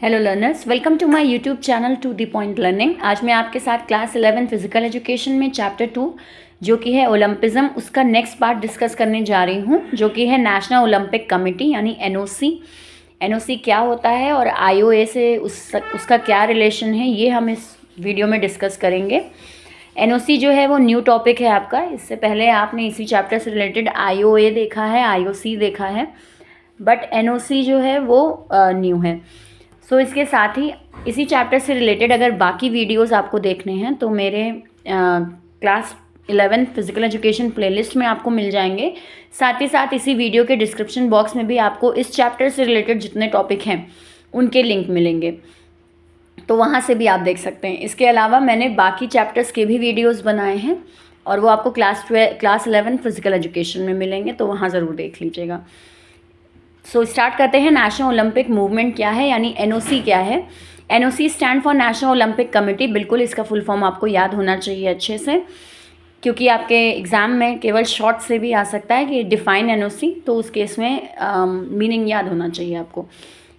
Hello learners, welcome to my YouTube channel to the point learning. आज मैं आपके साथ क्लास 11 फिजिकल एजुकेशन में चैप्टर 2 जो कि है ओलंपिज्म, उसका नेक्स्ट पार्ट डिस्कस करने जा रही हूँ, जो कि है नेशनल ओलंपिक कमेटी यानी एनओसी। एनओसी क्या होता है और आईओए से उसका क्या रिलेशन है, ये हम इस वीडियो में डिस्कस करेंगे। एनओसी जो है वो न्यू टॉपिक है आपका। इससे पहले आपने इसी चैप्टर से रिलेटेड आईओए देखा है, आईओसी देखा है, बट एनओसी जो है वो न्यू है। सो इसके साथ ही इसी चैप्टर से रिलेटेड अगर बाकी वीडियोस आपको देखने हैं तो मेरे क्लास 11 फिजिकल एजुकेशन प्लेलिस्ट में आपको मिल जाएंगे। साथ ही साथ इसी वीडियो के डिस्क्रिप्शन बॉक्स में भी आपको इस चैप्टर से रिलेटेड जितने टॉपिक हैं उनके लिंक मिलेंगे, तो वहाँ से भी आप देख सकते हैं। इसके अलावा मैंने बाकी चैप्टर्स के भी वीडियोज़ बनाए हैं और वो आपको क्लास 11 फिजिकल एजुकेशन में मिलेंगे, तो वहाँ ज़रूर देख लीजिएगा। सो स्टार्ट करते हैं। नेशनल ओलंपिक मूवमेंट क्या है, यानी एनओसी क्या है। NOC stand for national Olympic committee. बिल्कुल इसका फुल फॉर्म आपको याद होना चाहिए अच्छे से, क्योंकि आपके एग्ज़ाम में केवल शॉर्ट से भी आ सकता है कि डिफाइन एनओसी, तो उस केस में मीनिंग याद होना चाहिए आपको।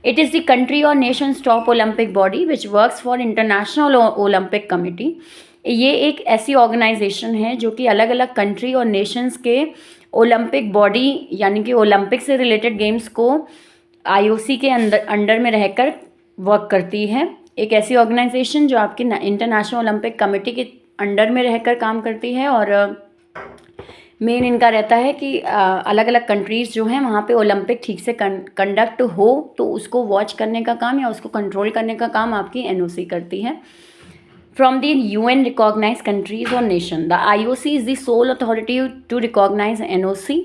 इट इज़ द कंट्री और Nations top Olympic body which works for international Olympic committee. ये एक ऐसी ऑर्गेनाइजेशन है जो कि अलग अलग कंट्री और नेशंस के ओलंपिक बॉडी यानी कि ओलंपिक से रिलेटेड गेम्स को आईओसी के अंडर में रहकर वर्क करती है। एक ऐसी ऑर्गेनाइजेशन जो आपकी इंटरनेशनल ओलंपिक कमेटी के अंडर में रहकर काम करती है, और मेन इनका रहता है कि अलग अलग कंट्रीज़ जो हैं वहाँ पे ओलंपिक ठीक से कंडक्ट हो तो उसको वॉच करने का काम या उसको कंट्रोल करने का काम आपकी एनओसी करती है। From the UN recognized countries or nation, the IOC is the sole authority to recognize NOC।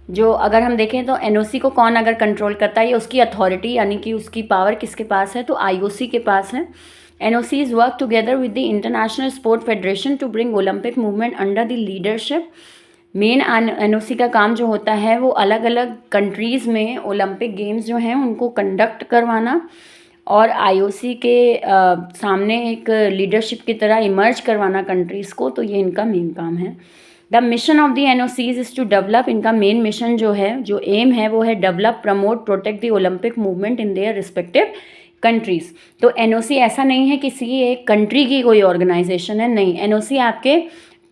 जो अगर हम देखें तो NOC को कौन अगर कंट्रोल करता है या उसकी अथॉरिटी यानी कि उसकी पावर किसके पास है, तो IOC के पास है। NOCs work together with the International Sport Federation to bring Olympic movement under the leadership। Main NOC का काम जो होता है वो अलग अलग कंट्रीज़ में ओलंपिक गेम्स जो हैं उनको कंडक्ट करवाना और आईओसी के सामने एक लीडरशिप की तरह इमर्ज करवाना कंट्रीज़ को, तो ये इनका मेन काम है। The mission of the NOCs is to develop. इनका मेन मिशन जो है, जो एम है, वो है develop, promote, protect the Olympic movement in their respective countries. तो एनओसी ऐसा नहीं है किसी एक कंट्री की कोई ऑर्गेनाइजेशन है, नहीं। एनओसी आपके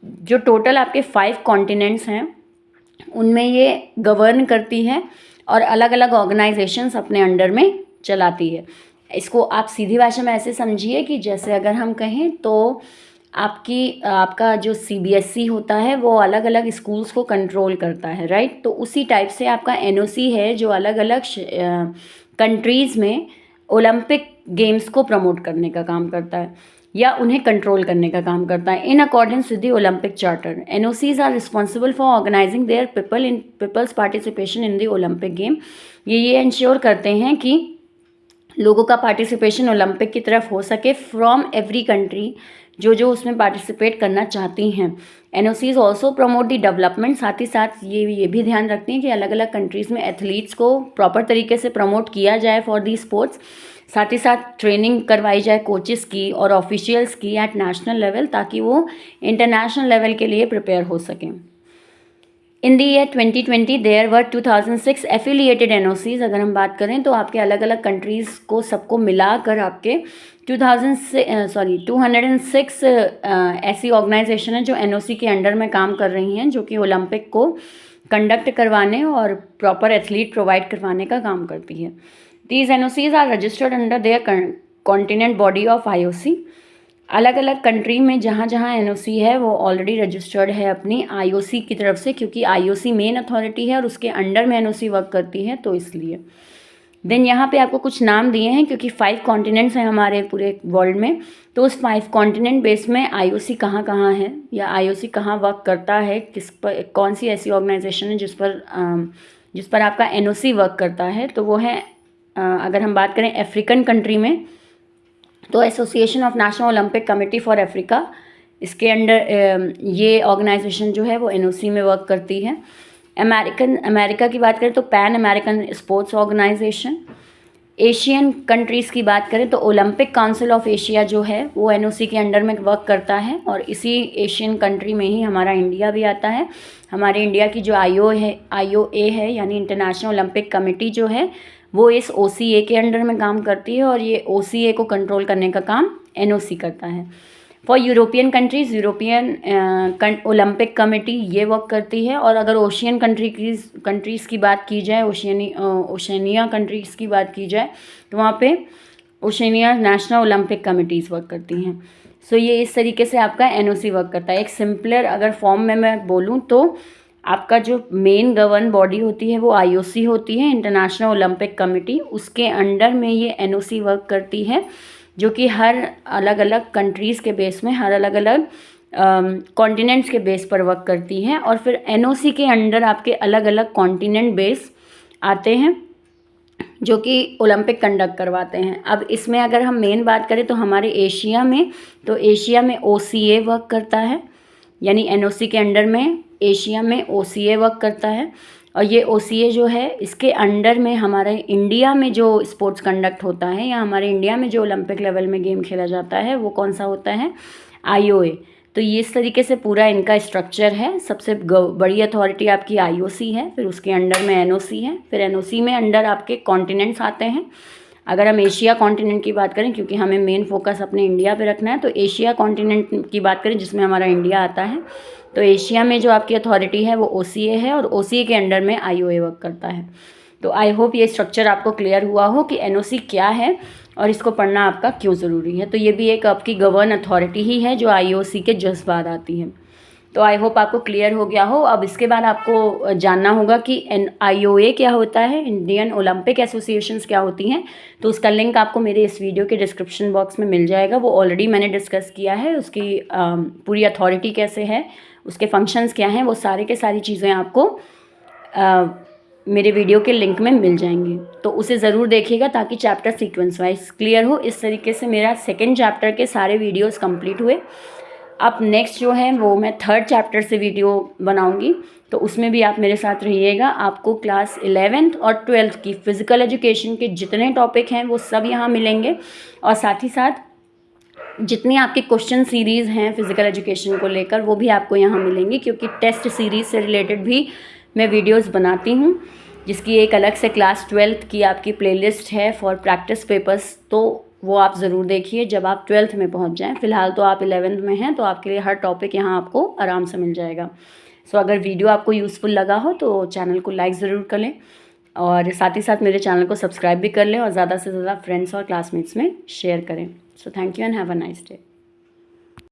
जो टोटल आपके 5 कॉन्टिनेंट्स हैं उनमें ये गवर्न करती है और अलग अलग ऑर्गेनाइजेशंस अपने अंडर में चलाती है। इसको आप सीधी भाषा में ऐसे समझिए कि जैसे अगर हम कहें तो आपका जो सीबीएसई होता है वो अलग अलग स्कूल्स को कंट्रोल करता है, राइट। तो उसी टाइप से आपका एनओसी है जो अलग अलग कंट्रीज़ में ओलंपिक गेम्स को प्रमोट करने का काम करता है या उन्हें कंट्रोल करने का काम करता है। In accordance with the Olympic charter, NOCs are responsible for organising their people's participation in the Olympic game. ये इंश्योर करते हैं कि लोगों का पार्टिसिपेशन ओलंपिक की तरफ हो सके फ्रॉम एवरी कंट्री जो उसमें पार्टिसिपेट करना चाहती हैं। NOCs also promote the development. साथ ही साथ ये भी ध्यान रखती हैं कि अलग अलग कंट्रीज़ में एथलीट्स को प्रॉपर तरीके से प्रमोट किया जाए फॉर दी स्पोर्ट्स। साथ ही साथ ट्रेनिंग करवाई जाए कोचेस की और ऑफिशियल्स की एट नेशनल लेवल, ताकि वो इंटरनेशनल लेवल के लिए प्रिपेयर हो सकें। In the year 2020 there were 2006 affiliated NOCs. अगर हम बात करें तो आपके अलग अलग कंट्रीज़ को सबको मिलाकर आपके 206 ऐसी ऑर्गेनाइजेशन है जो एनओसी के अंडर में काम कर रही हैं, जो कि ओलंपिक को कंडक्ट करवाने और प्रॉपर एथलीट प्रोवाइड करवाने का काम करती है। These NOCs are registered under their continent body of IOC. अलग अलग कंट्री में जहाँ जहाँ एनओसी है वो ऑलरेडी रजिस्टर्ड है अपनी आईओसी की तरफ से, क्योंकि आईओसी मेन अथॉरिटी है और उसके अंडर में एनओसी वर्क करती है, तो इसलिए। देन यहाँ पे आपको कुछ नाम दिए हैं क्योंकि 5 कॉन्टिनेंट्स हैं हमारे पूरे वर्ल्ड में, तो उस 5 कॉन्टिनेंट बेस में आईओसी कहाँ कहाँ है या आईओसी कहाँ वर्क करता है, किस पर, कौन सी ऐसी ऑर्गेनाइजेशन है जिस पर आपका एनओसी वर्क करता है, तो वो है अगर हम बात करें अफ्रीकन कंट्री में तो association of national Olympic committee for Africa, इसके अंडर ये ऑर्गेनाइजेशन जो है वो एनओसी में वर्क करती है। अमेरिका की बात करें तो Pan American sports organisation. Asian countries की बात करें तो ओलंपिक काउंसिल ऑफ एशिया जो है वो एनओसी के अंडर में वर्क करता है, और इसी एशियन कंट्री में ही हमारा इंडिया भी आता है। हमारे इंडिया की जो आईओए है यानी इंटरनेशनल ओलंपिक कमेटी जो है वो इस OCA के अंडर में काम करती है और ये OCA को कंट्रोल करने का काम NOC करता है। For European countries European Olympic committee ये वर्क करती है। और अगर ओशियन कंट्रीज़ की बात की जाए, ओशनिया कंट्रीज़ की बात की जाए, तो वहाँ पे Oceania national Olympic committees work करती हैं। सो ये इस तरीके से आपका NOC वर्क करता है। एक सिंपलर अगर फॉर्म में मैं बोलूँ तो आपका जो मेन गवर्न बॉडी होती है वो IOC होती है, इंटरनेशनल ओलंपिक कमेटी। उसके अंडर में ये NOC वर्क करती है, जो कि हर अलग अलग कंट्रीज़ के बेस में, हर अलग अलग कॉन्टिनेंट्स के बेस पर वर्क करती है। और फिर NOC के अंडर आपके अलग अलग कॉन्टिनेंट बेस आते हैं जो कि ओलंपिक कंडक्ट करवाते हैं। अब इसमें अगर हम मेन बात करें तो हमारे एशिया में, तो एशिया में OCA वर्क करता है, यानी NOC के अंडर में एशिया में OCA वर्क करता है। और ये OCA जो है, इसके अंडर में हमारे इंडिया में जो स्पोर्ट्स कंडक्ट होता है या हमारे इंडिया में जो ओलंपिक लेवल में गेम खेला जाता है वो कौन सा होता है, IOA। तो ये इस तरीके से पूरा इनका स्ट्रक्चर है। सबसे बड़ी अथॉरिटी आपकी IOC है, फिर उसके अंडर में NOC है, फिर NOC में अंडर आपके कॉन्टिनेंट्स आते हैं। अगर हम एशिया कॉन्टिनेंट की बात करें, क्योंकि हमें मेन फोकस अपने इंडिया पे रखना है, तो एशिया कॉन्टिनेंट की बात करें जिसमें हमारा इंडिया आता है, तो एशिया में जो आपकी अथॉरिटी है वो OCA है और OCA के अंडर में IOA वर्क करता है। तो आई होप ये स्ट्रक्चर आपको क्लियर हुआ हो कि NOC क्या है और इसको पढ़ना आपका क्यों ज़रूरी है। तो ये भी एक आपकी गवर्न अथॉरिटी ही है जो IOC के जस्ट बाद आती है। तो आई होप आपको क्लियर हो गया हो। अब इसके बाद आपको जानना होगा कि IOA क्या होता है, इंडियन ओलंपिक एसोसिएशंस क्या होती हैं। तो उसका लिंक आपको मेरे इस वीडियो के डिस्क्रिप्शन बॉक्स में मिल जाएगा। वो ऑलरेडी मैंने डिस्कस किया है, उसकी पूरी अथॉरिटी कैसे है, उसके फंक्शंस क्या हैं, वो सारे के सारी चीज़ें आपको मेरे वीडियो के लिंक में मिल जाएंगी। तो उसे ज़रूर देखिएगा ताकि चैप्टर सीक्वेंस वाइज क्लियर हो। इस तरीके से मेरा सेकेंड चैप्टर के सारे वीडियोस कंप्लीट हुए। अब नेक्स्ट जो है वो मैं थर्ड चैप्टर से वीडियो बनाऊंगी, तो उसमें भी आप मेरे साथ रहिएगा। आपको क्लास 11th और 12th की फ़िज़िकल एजुकेशन के जितने टॉपिक हैं वो सब यहाँ मिलेंगे, और साथ ही साथ जितनी आपकी क्वेश्चन सीरीज़ हैं फ़िज़िकल एजुकेशन को लेकर वो भी आपको यहाँ मिलेंगी, क्योंकि टेस्ट सीरीज़ से रिलेटेड भी मैं वीडियोस बनाती हूँ, जिसकी एक अलग से क्लास 12th की आपकी प्लेलिस्ट है फॉर प्रैक्टिस पेपर्स। तो वो आप ज़रूर देखिए जब आप 12th में पहुँच जाएँ। फ़िलहाल तो आप 11th में हैं, तो आपके लिए हर टॉपिक यहाँ आपको आराम से मिल जाएगा। सो अगर वीडियो आपको यूज़फुल लगा हो तो चैनल को लाइक ज़रूर कर लें, और साथ ही साथ मेरे चैनल को सब्सक्राइब भी कर लें, और ज़्यादा से ज़्यादा फ्रेंड्स और क्लासमेट्स में शेयर करें। So thank you and have a nice day.